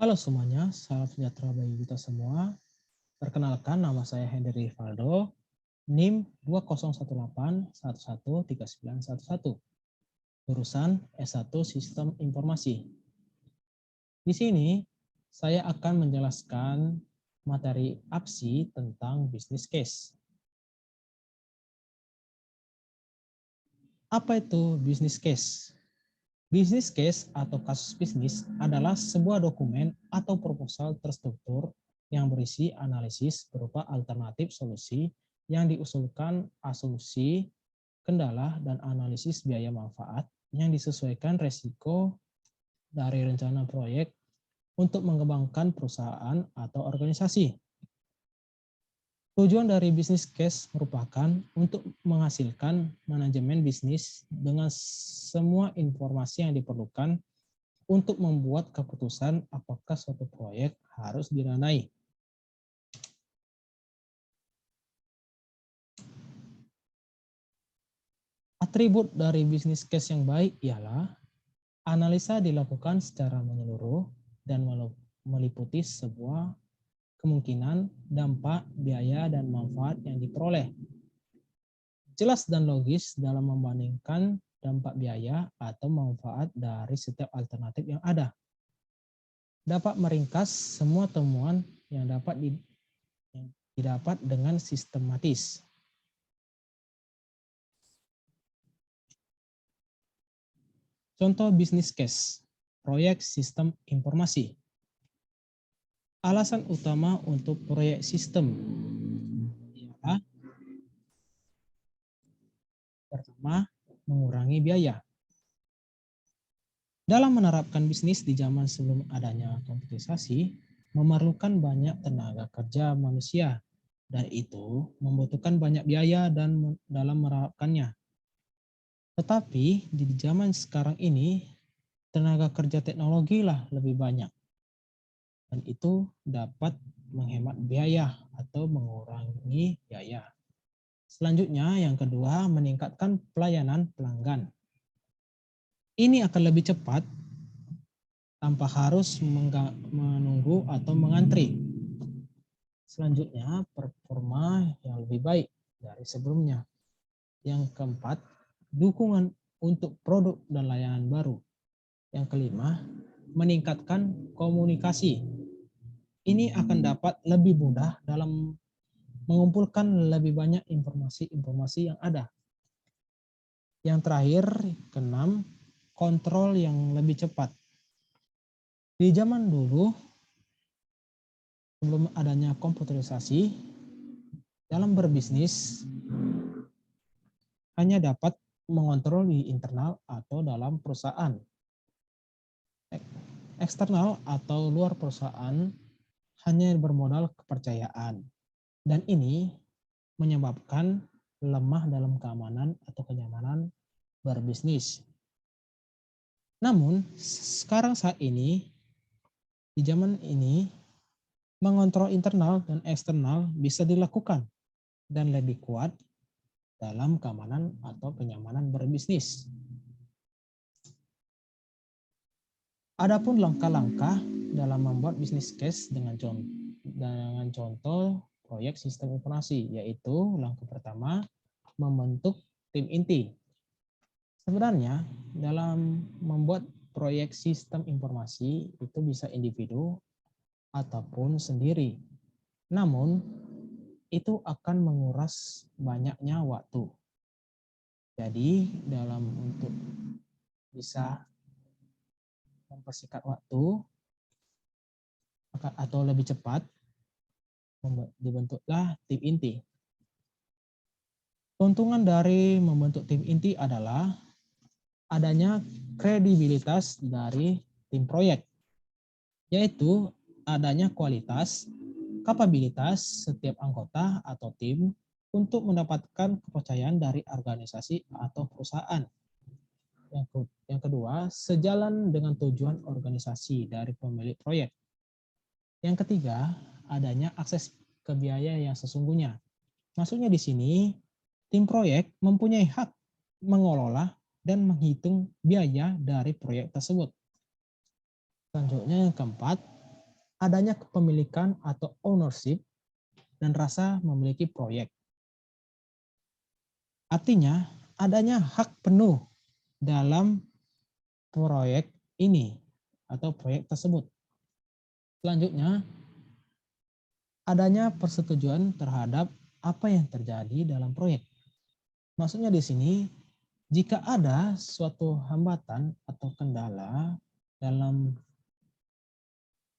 Halo semuanya, salam sejahtera bagi kita semua. Perkenalkan, nama saya Henry Rivaldo, NIM 2018113911, jurusan S1 Sistem Informasi. Di sini, saya akan menjelaskan materi APSI tentang business case. Apa itu business case? Business case atau kasus bisnis adalah sebuah dokumen atau proposal terstruktur yang berisi analisis berupa alternatif solusi yang diusulkan, asumsi, kendala, dan analisis biaya manfaat yang disesuaikan resiko dari rencana proyek untuk mengembangkan perusahaan atau organisasi. Tujuan dari bisnis case merupakan untuk menghasilkan manajemen bisnis dengan semua informasi yang diperlukan untuk membuat keputusan apakah suatu proyek harus didanai. Atribut dari bisnis case yang baik ialah analisa dilakukan secara menyeluruh dan meliputi sebuah kemungkinan, dampak, biaya, dan manfaat yang diperoleh. Jelas dan logis dalam membandingkan dampak biaya atau manfaat dari setiap alternatif yang ada. Dapat meringkas semua temuan yang didapat dengan sistematis. Contoh bisnis case, proyek sistem informasi. Alasan utama untuk proyek sistem ialah pertama, mengurangi biaya. Dalam menerapkan bisnis di zaman sebelum adanya komputerisasi, memerlukan banyak tenaga kerja manusia, dan itu membutuhkan banyak biaya dan dalam menerapkannya. Tetapi di zaman sekarang ini, tenaga kerja teknologi lah lebih banyak. Dan itu dapat menghemat biaya atau mengurangi biaya. Selanjutnya, yang kedua, meningkatkan pelayanan pelanggan. Ini akan lebih cepat tanpa harus menunggu atau mengantri. Selanjutnya, performa yang lebih baik dari sebelumnya. Yang keempat, dukungan untuk produk dan layanan baru. Yang kelima, meningkatkan komunikasi. Ini akan dapat lebih mudah dalam mengumpulkan lebih banyak informasi-informasi yang ada. Yang terakhir, keenam, kontrol yang lebih cepat. Di zaman dulu, sebelum adanya komputerisasi, dalam berbisnis hanya dapat mengontrol di internal atau dalam perusahaan. Eksternal atau luar perusahaan hanya bermodal kepercayaan. Dan ini menyebabkan lemah dalam keamanan atau kenyamanan berbisnis. Namun, sekarang saat ini, di zaman ini, mengontrol internal dan eksternal bisa dilakukan dan lebih kuat dalam keamanan atau kenyamanan berbisnis. Adapun langkah-langkah dalam membuat bisnis case dengan contoh proyek sistem informasi, yaitu langkah pertama, membentuk tim inti. Sebenarnya dalam membuat proyek sistem informasi itu bisa individu ataupun sendiri. Namun itu akan menguras banyaknya waktu. Jadi dalam untuk bisa mempersingkat waktu atau lebih cepat, dibentuklah tim inti. Keuntungan dari membentuk tim inti adalah adanya kredibilitas dari tim proyek, yaitu adanya kualitas, kapabilitas setiap anggota atau tim untuk mendapatkan kepercayaan dari organisasi atau perusahaan. Yang kedua, sejalan dengan tujuan organisasi dari pemilik proyek. Yang ketiga, adanya akses ke biaya yang sesungguhnya. Maksudnya di sini, tim proyek mempunyai hak mengelola dan menghitung biaya dari proyek tersebut. Selanjutnya yang keempat, adanya kepemilikan atau ownership, dan rasa memiliki proyek. Artinya, adanya hak penuh dalam proyek ini atau proyek tersebut. Selanjutnya, adanya persetujuan terhadap apa yang terjadi dalam proyek. Maksudnya di sini, jika ada suatu hambatan atau kendala dalam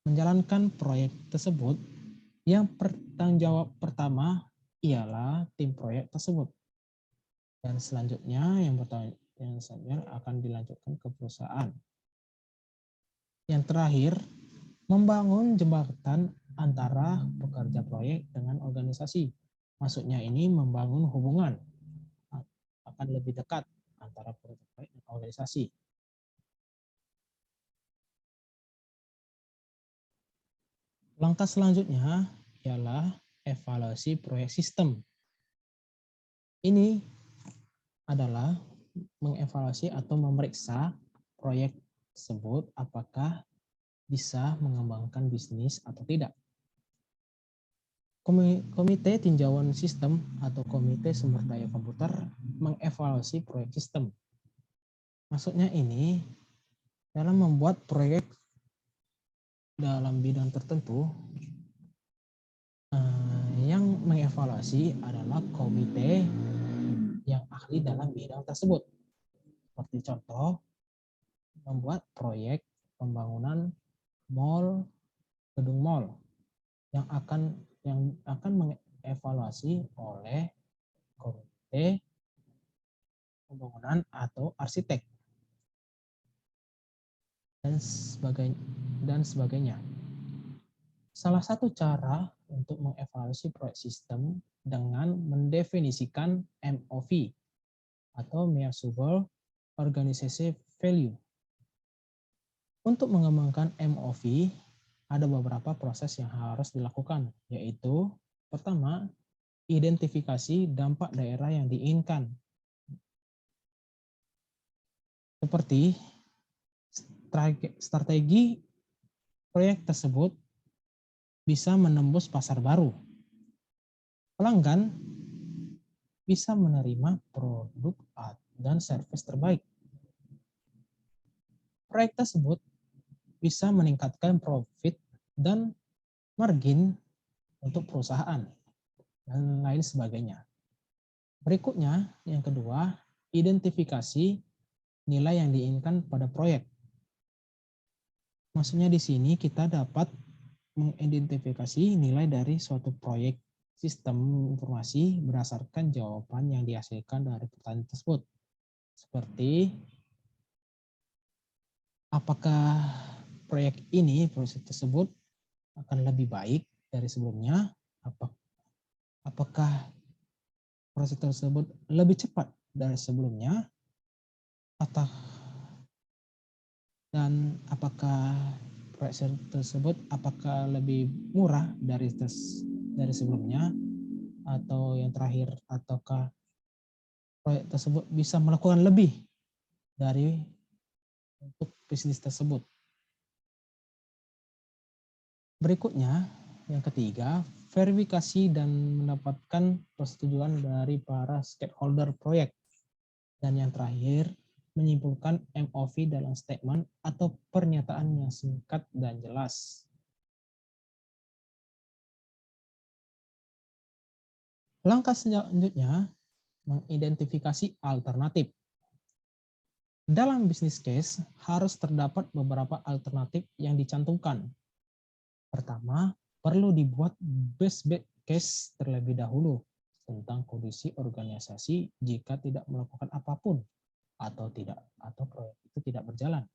menjalankan proyek tersebut, yang bertanggung jawab pertama ialah tim proyek tersebut. Dan selanjutnya yang selanjutnya akan dilanjutkan ke perusahaan. Yang terakhir, membangun jembatan antara pekerja proyek dengan organisasi. Maksudnya ini membangun hubungan akan lebih dekat antara pekerja proyek dan organisasi. Langkah selanjutnya ialah evaluasi proyek sistem. Ini adalah mengevaluasi atau memeriksa proyek tersebut apakah bisa mengembangkan bisnis atau tidak. Komite Tinjauan Sistem atau Komite Sumber Daya Komputer mengevaluasi proyek sistem. Maksudnya ini dalam membuat proyek dalam bidang tertentu, yang mengevaluasi adalah komite yang ahli dalam bidang tersebut. Seperti contoh, membuat proyek pembangunan mall, gedung mall yang akan mengevaluasi oleh komite pembangunan atau arsitek dan sebagainya. Salah satu cara untuk mengevaluasi proyek sistem dengan mendefinisikan MOV atau Measurable Organizational Value. Untuk mengembangkan MOV, ada beberapa proses yang harus dilakukan, yaitu pertama, identifikasi dampak daerah yang diinginkan. Seperti strategi proyek tersebut bisa menembus pasar baru. Pelanggan bisa menerima produk dan service terbaik. Proyek tersebut bisa meningkatkan profit dan margin untuk perusahaan dan lain sebagainya. Berikutnya, yang kedua, identifikasi nilai yang diinginkan pada proyek. Maksudnya di sini kita dapat mengidentifikasi nilai dari suatu proyek sistem informasi berdasarkan jawaban yang dihasilkan dari pertanyaan tersebut. Seperti apakah proyek tersebut akan lebih baik dari sebelumnya? Apakah proses tersebut lebih cepat dari sebelumnya? Dan apakah proyek tersebut apakah lebih murah dari sebelumnya? Atau yang terakhir, ataukah proyek tersebut bisa melakukan lebih dari untuk bisnis tersebut? Berikutnya, yang ketiga, verifikasi dan mendapatkan persetujuan dari para stakeholder proyek. Dan yang terakhir, menyimpulkan MOV dalam statement atau pernyataan yang singkat dan jelas. Langkah selanjutnya, mengidentifikasi alternatif. Dalam bisnis case, harus terdapat beberapa alternatif yang dicantumkan. Pertama, perlu dibuat best case terlebih dahulu tentang kondisi organisasi jika tidak melakukan apapun atau proyek itu tidak berjalan.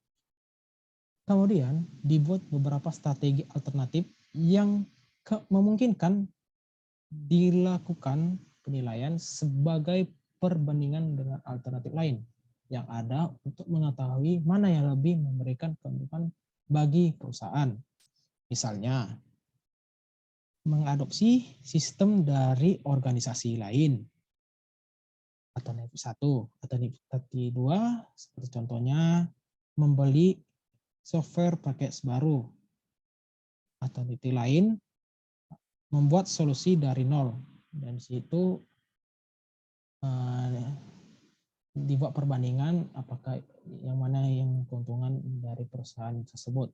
Kemudian, dibuat beberapa strategi alternatif yang memungkinkan dilakukan penilaian sebagai perbandingan dengan alternatif lain yang ada untuk mengetahui mana yang lebih memberikan keuntungan bagi perusahaan. Misalnya, mengadopsi sistem dari organisasi lain atau alternatif 1, alternatif 2 seperti contohnya membeli software package baru. atau titik lain membuat solusi dari nol. Dan di situ dibuat perbandingan apakah yang mana yang keuntungan dari perusahaan tersebut.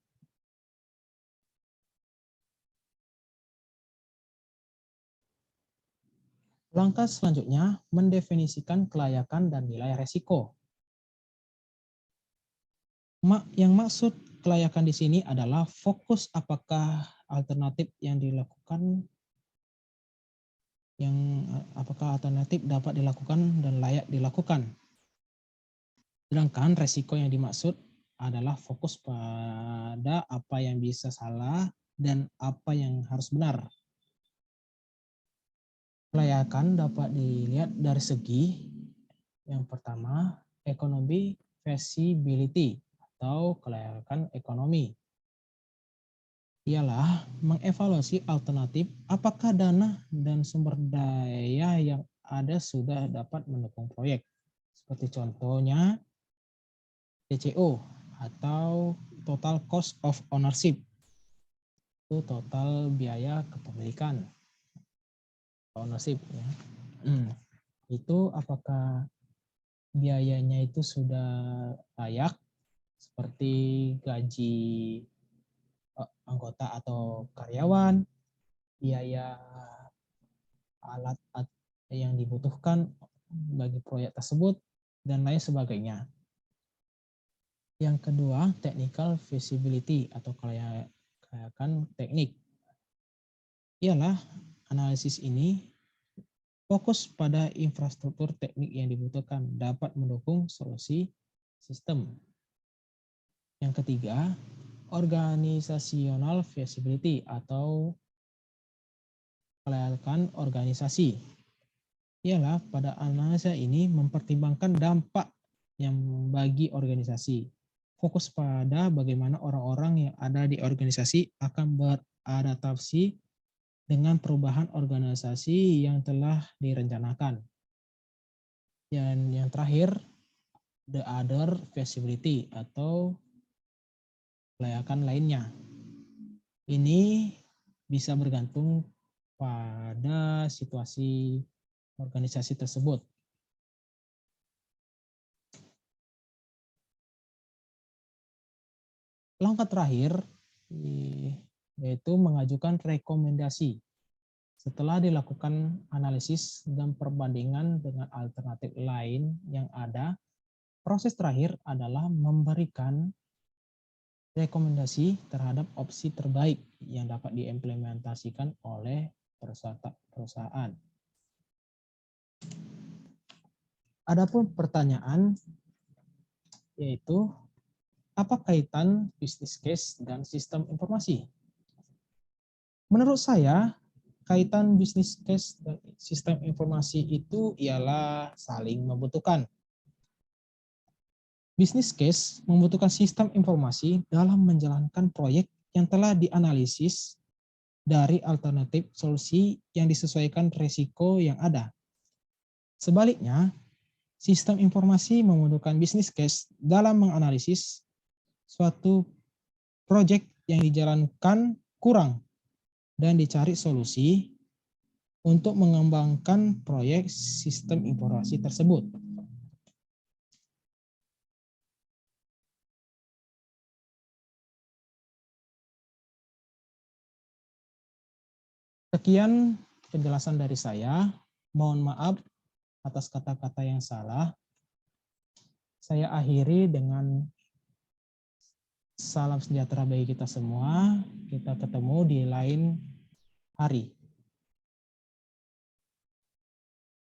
Langkah selanjutnya mendefinisikan kelayakan dan nilai resiko. Yang maksud kelayakan di sini adalah fokus apakah alternatif yang dilakukan apakah alternatif dapat dilakukan dan layak dilakukan. Sedangkan resiko yang dimaksud adalah fokus pada apa yang bisa salah dan apa yang harus benar. Kelayakan dapat dilihat dari segi yang pertama, ekonomi feasibility atau kelayakan ekonomi. Ialah mengevaluasi alternatif apakah dana dan sumber daya yang ada sudah dapat mendukung proyek. Seperti contohnya TCO atau total cost of ownership. Itu total biaya kepemilikan. Ownership ya. Itu apakah biayanya itu sudah layak seperti gaji anggota atau karyawan, biaya alat yang dibutuhkan bagi proyek tersebut, dan lain sebagainya. Yang kedua, technical feasibility atau kelayakan teknik. Ialah analisis ini fokus pada infrastruktur teknik yang dibutuhkan dapat mendukung solusi sistem. Yang ketiga, organizational feasibility atau kelayakan organisasi. Ialah pada analisa ini mempertimbangkan dampak yang bagi organisasi. Fokus pada bagaimana orang-orang yang ada di organisasi akan beradaptasi dengan perubahan organisasi yang telah direncanakan. Dan yang terakhir, the other feasibility atau kelayakan lainnya. Ini bisa bergantung pada situasi organisasi tersebut. Langkah terakhir yaitu mengajukan rekomendasi. Setelah dilakukan analisis dan perbandingan dengan alternatif lain yang ada, proses terakhir adalah memberikan rekomendasi terhadap opsi terbaik yang dapat diimplementasikan oleh perusahaan. Adapun pertanyaan yaitu apa kaitan bisnis case dan sistem informasi? Menurut saya, kaitan bisnis case dan sistem informasi itu ialah saling membutuhkan. Bisnis case membutuhkan sistem informasi dalam menjalankan proyek yang telah dianalisis dari alternatif solusi yang disesuaikan risiko yang ada. Sebaliknya, sistem informasi membutuhkan bisnis case dalam menganalisis suatu proyek yang dijalankan kurang dan dicari solusi untuk mengembangkan proyek sistem informasi tersebut. Sekian penjelasan dari saya. Mohon maaf atas kata-kata yang salah. Saya akhiri dengan salam sejahtera bagi kita semua. Kita ketemu di lain hari.